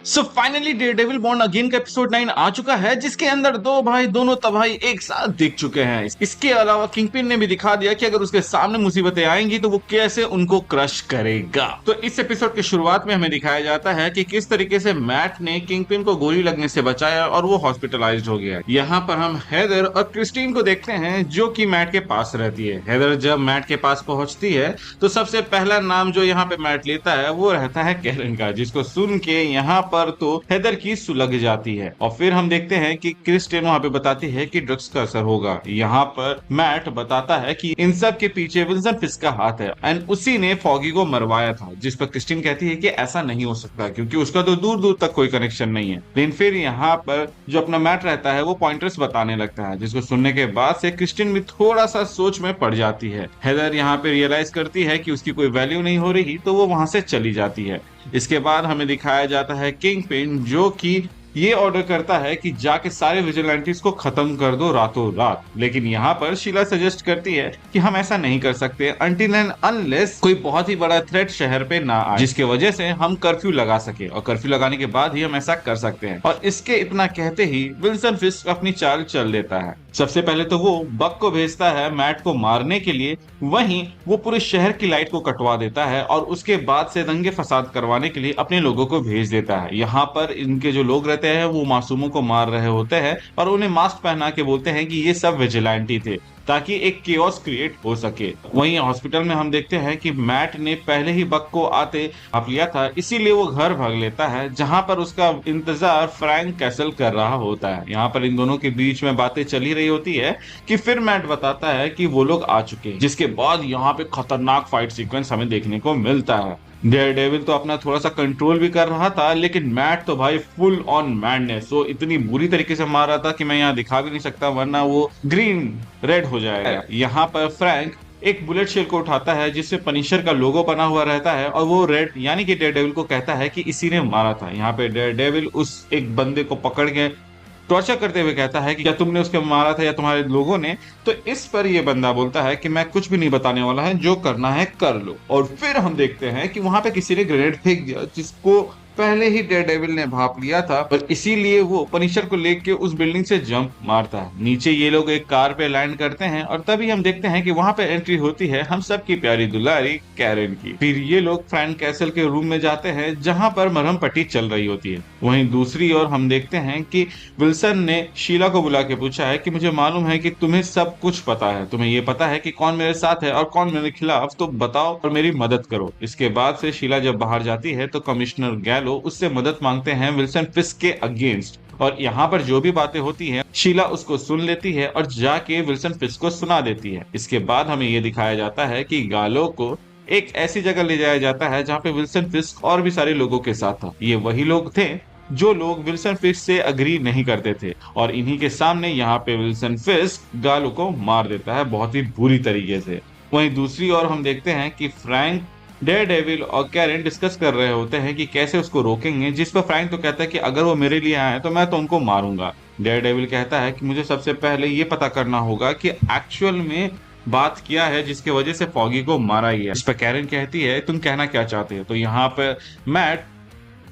So finally Daredevil born again का episode 9 आ चुका है, जिसके अंदर दो भाई दोनों तबाही एक साथ दिख चुके हैं। इसके अलावा किंगपिन ने भी दिखा दिया कि अगर उसके सामने मुसीबतें आएंगी तो वो कैसे उनको क्रश करेगा। तो इस एपिसोड की शुरुआत में हमें दिखाया जाता है कि किस तरीके से मैट ने किंगपिन को गोली लगने से बचाया और वो हॉस्पिटलाइज्ड हो गया। यहाँ पर हम हेदर और क्रिस्टीन को देखते हैं जो कि मैट के पास रहती है। हेदर जब मैट के पास पहुंचती है तो सबसे पहला नाम जो यहाँ पे मैट लेता है वो रहता है कैरन का, जिसको सुन के यहाँ पर तो हेदर की सुलग जाती है। और फिर हम देखते हैं कि क्रिस्टिन वहां पे बताती है कि ड्रग्स का असर होगा। यहाँ पर मैट बताता है कि इन सब के पीछे विल्सन फिस्क का हाथ है एंड उसी ने फॉगी को मरवाया था, जिस पर क्रिस्टिन कहती है कि ऐसा नहीं हो सकता क्योंकि उसका तो दूर दूर तक कोई कनेक्शन नहीं है। लेकिन फिर यहाँ पर जो अपना मैट रहता है वो पॉइंटर्स बताने लगता है, जिसको सुनने के बाद से क्रिस्टिन भी थोड़ा सा सोच में पड़ जाती है। हेदर यहाँ पे रियलाइज करती है कि उसकी कोई वैल्यू नहीं हो रही तो वो वहां से चली जाती है। इसके बाद हमें दिखाया जाता है किंगपिन जो कि ये ऑर्डर करता है कि जाके सारे विजिलेंटीज को खत्म कर दो रातों रात। लेकिन यहाँ पर शीला सजेस्ट करती है कि हम ऐसा नहीं कर सकते अनटिल एंड अनलेस कोई बहुत ही बड़ा थ्रेट शहर पे ना आए, जिसके वजह से हम कर्फ्यू लगा सके और कर्फ्यू लगाने के बाद ही हम ऐसा कर सकते हैं। और इसके इतना कहते ही विल्सन फिस्क अपनी चाल चल देता है। सबसे पहले तो वो बक को भेजता है मैट को मारने के लिए, वहीं वो पूरे शहर की लाइट को कटवा देता है और उसके बाद से दंगे फसाद करवाने के लिए अपने लोगों को भेज देता है। यहाँ पर इनके जो लोग रहते हैं वो मासूमों को मार रहे होते हैं और उन्हें मास्क पहना के बोलते हैं कि ये सब विजिलेंटी थे ताकि एक केओस क्रिएट हो सके। वहीं हॉस्पिटल में हम देखते हैं कि मैट ने पहले ही बक को आते आप लिया था, इसीलिए वो घर भाग लेता है जहां पर उसका इंतजार फ्रैंक कैसल कर रहा होता है। यहाँ पर इन दोनों के बीच में बातें चली रही होती है कि फिर मैट बताता है कि वो लोग आ चुके हैं, जिसके बाद यहाँ पे खतरनाक फाइट सीक्वेंस हमें देखने को मिलता है। डेयरडेविल तो अपना थोड़ा सा कंट्रोल भी कर रहा था, लेकिन मैट तो भाई फुल ऑन मैडनेस, वो इतनी बुरी तरीके से मार रहा था कि मैं यहाँ दिखा भी नहीं सकता वरना वो ग्रीन रेड हो जाएगा। यहाँ पर फ्रैंक एक बुलेट शेल को उठाता है जिससे पनिशर का लोगो बना हुआ रहता है और वो रेड यानी कि डेयरडेविल को कहता है कि इसी ने मारा था। यहाँ पे डेयरडेविल उस एक बंदे को पकड़ के टॉर्चर करते हुए कहता है कि क्या तुमने उसके मारा था या तुम्हारे लोगों ने। तो इस पर ये बंदा बोलता है कि मैं कुछ भी नहीं बताने वाला है, जो करना है कर लो। और फिर हम देखते हैं कि वहां पे किसी ने ग्रेनेड फेंक दिया जिसको पहले ही डेयरडेविल ने भाप लिया था और इसीलिए वो पनिशर को लेके उस बिल्डिंग से जंप मारता है। नीचे ये लोग एक कार पे लैंड करते हैं और तभी हम देखते हैं कि वहां पे एंट्री होती है हम सबकी प्यारी दुलारी कैरन की। फिर ये लोग फ्रैंक कैसल के रूम में जाते हैं जहां पर मरहम पट्टी चल रही होती है। वहीं दूसरी ओर हम देखते हैं कि विल्सन ने शीला को बुला के पूछा है कि मुझे मालूम है कि तुम्हें सब कुछ पता है, तुम्हें ये पता है कि कौन मेरे साथ है और कौन मेरे खिलाफ, तो बताओ और मेरी मदद करो। इसके बाद से शीला जब बाहर जाती है तो कमिश्नर गैलो उससे मदद मांगते हैं विल्सन फिस्क के अगेंस्ट। और यहाँ पर जो भी बातें होती हैं शीला उसको सुन लेती है और जाके विल्सन फिस्क को सुना देती है। इसके बाद हमें ये दिखाया जाता है कि गालो को एक ऐसी जगह ले जाया जाता है जहाँ पे विल्सन फिस्क और भी सारे लोगों के साथ था। ये वही लोग थे जो लोग विल्सन फिस्क से अग्री नहीं करते थे और इन्हीं के सामने यहाँ पे विल्सन फिस्क गालो को मार देता है बहुत ही बुरी तरीके से। वहीं दूसरी ओर हम देखते हैं कि फ्रैंक, डेयरडेविल और कैरन डिस्कस कर रहे होते हैं कि कैसे उसको रोकेंगे, जिस पर फ्रैंक तो कहता है कि अगर वो मेरे लिए आए तो मैं तो उनको मारूंगा। डेयरडेविल कहता है कि मुझे सबसे पहले ये पता करना होगा कि एक्चुअल में बात क्या है जिसकी वजह से फॉगी को मारा गया। इस पर कैरन कहती है तुम कहना क्या चाहते हो। तो यहाँ पर मैट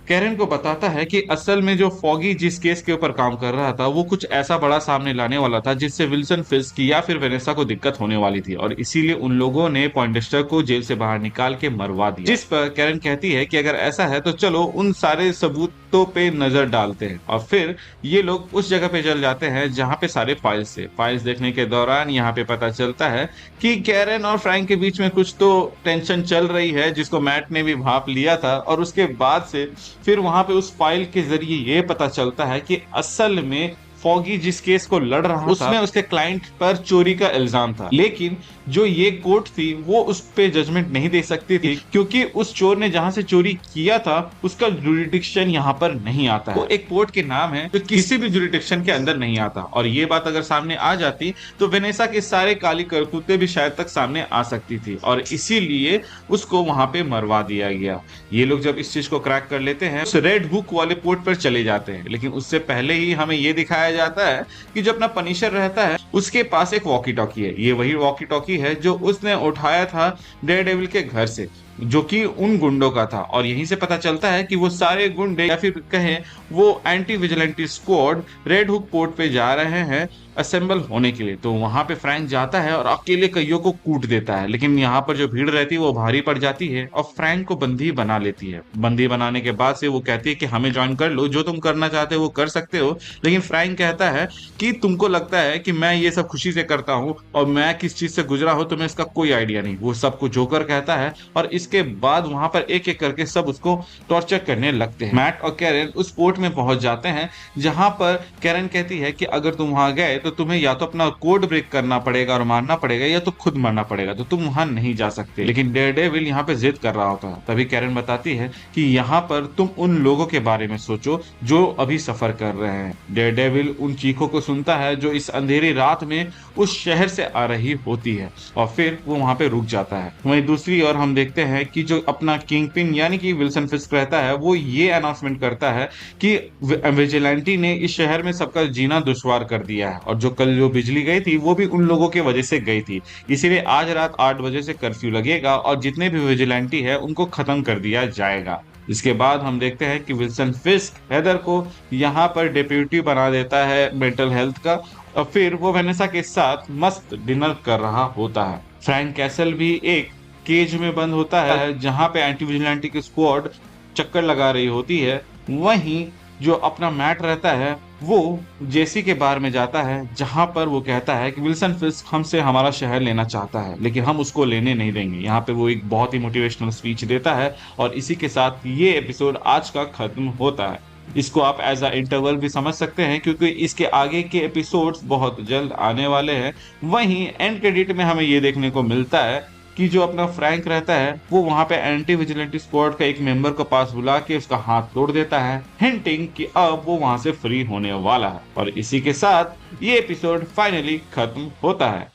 कैरन को बताता है कि असल में जो फॉगी जिस केस के ऊपर काम कर रहा था वो कुछ ऐसा बड़ा सामने लाने वाला था जिससे विल्सन फिस्क या फिर वेनेसा को दिक्कत होने वाली थी और इसीलिए उन लोगों ने पॉइंटेस्टर को जेल से बाहर निकाल के मरवा दिया। जिस पर कैरन कहती है कि अगर ऐसा है तो चलो उन सारे सबूतों पे नजर डालते हैं। और फिर ये लोग उस जगह पे चल जाते हैं जहाँ पे सारे फाइल्स थे। फाइल्स देखने के दौरान यहाँ पे पता चलता है कि कैरन और फ्रैंक के बीच में कुछ तो टेंशन चल रही है जिसको मैट ने भी भाप लिया था। और उसके बाद से फिर वहां पे उस फाइल के जरिए ये पता चलता है कि असल में फॉगी जिस केस को लड़ रहा था उसमें उसके क्लाइंट पर चोरी का इल्जाम था, लेकिन जो ये कोर्ट थी वो उस पे जजमेंट नहीं दे सकती थी क्योंकि उस चोर ने जहां से चोरी किया था उसका जुरिडिक्शन यहाँ पर नहीं आता है। वो एक कोर्ट के नाम है जो किसी भी जुरिडिक्शन के अंदर नहीं आता और ये बात अगर सामने आ जाती तो वेनेसा के सारे काली करतूतें भी शायद तक सामने आ सकती थी और इसीलिए उसको वहां पे मरवा दिया गया। ये लोग जब इस चीज को क्रैक कर लेते हैं उस रेड बुक वाले पोर्ट पर चले जाते हैं, लेकिन उससे पहले ही हमें ये दिखाया जाता है कि जो अपना पनिशर रहता है उसके पास एक वॉकी टॉकी है। ये वही वॉकी टॉकी है जो उसने उठाया था डेयरडेविल के घर से। जो कि उन गुंडों का था। और यहीं से पता चलता है कि वो सारे गुंडे या फिर कहें वो anti vigilante squad red hook port पे जा रहे हैं असेंबल होने के लिए। तो वहां पे फ्रैंक जाता है और अकेले कईयों को कूट देता है, लेकिन यहाँ पर जो भीड़ रहती है वो भारी पड़ जाती है और फ्रैंक को बंदी बना लेती है। बंदी बनाने के बाद से वो कहती है कि हमें ज्वाइन कर लो, जो तुम करना चाहते हो वो कर सकते हो। लेकिन फ्रैंक कहता है कि तुमको लगता है कि मैं ये सब खुशी से करता हूँ और मैं किस चीज से गुजरा हूं तुम्हें इसका कोई आइडिया नहीं। वो सबको जोकर कहता है और इसके बाद वहां पर एक एक करके सब उसको टॉर्चर करने लगते हैं। मैट और कैरन उस पोर्ट में पहुंच जाते हैं जहां पर कैरन कहती है कि अगर तुम वहां गए तो तुम्हें या तो अपना कोड ब्रेक करना पड़ेगा और मारना पड़ेगा या तो खुद मरना पड़ेगा, तो तुम वहां नहीं जा सकते। लेकिन डेयरडेविल यहाँ पे जिद कर रहा होता है। तभी कैरन बताती है कि यहाँ पर तुम उन लोगों के बारे में सोचो जो अभी सफर कर रहे हैं। डेयरडेविल उन चीखों को सुनता है जो इस अंधेरी रात में उस शहर से आ रही होती है और फिर वो वहां पे रुक जाता है। वहीं दूसरी ओर हम देखते हैं कि जो अपना किंगपिन यानी कि विल्सन फिस्क रहता है वो ये अनाउंसमेंट करता है कि विजिलेंटी ने इस शहर में सबका जीना दुश्वार कर दिया है और जो कल जो बिजली गई थी वो भी उन लोगों की वजह से गई थी। इसीलिए आज रात 8 बजे से कर्फ्यू लगेगा और जितने भी विजिलेंटी है उनको खत्म कर दिया जाएगा। इसके बाद हम देखते हैं कि विल्सन फिस्क हेदर को यहाँ पर डिप्यूटी बना देता है मेंटल हेल्थ का और फिर वो वेनेसा के साथ मस्त डिनर कर रहा होता है। फ्रैंक कैसल भी एक केज में बंद होता है जहां पे एंटी विजिलेंटी की स्क्वाड चक्कर लगा रही होती है। वहीं जो अपना मैट रहता है वो जेसी के बार में जाता है जहां पर वो कहता है कि विल्सन फिस्क हमसे हमारा शहर लेना चाहता है लेकिन हम उसको लेने नहीं देंगे। यहाँ पे वो एक बहुत ही मोटिवेशनल स्पीच देता है और इसी के साथ ये एपिसोड आज का खत्म होता है। इसको आप एज अ इंटरवल भी समझ सकते हैं क्योंकि इसके आगे के एपिसोड्स बहुत जल्द आने वाले हैं। वहीं एंड क्रेडिट में हमें ये देखने को मिलता है कि जो अपना फ्रैंक रहता है वो वहां पे एंटी विजिलेंटी स्क्वाड का एक मेंबर को पास बुला के उसका हाथ तोड़ देता है, हिंटिंग कि अब वो वहां से फ्री होने वाला है। और इसी के साथ ये एपिसोड फाइनली खत्म होता है।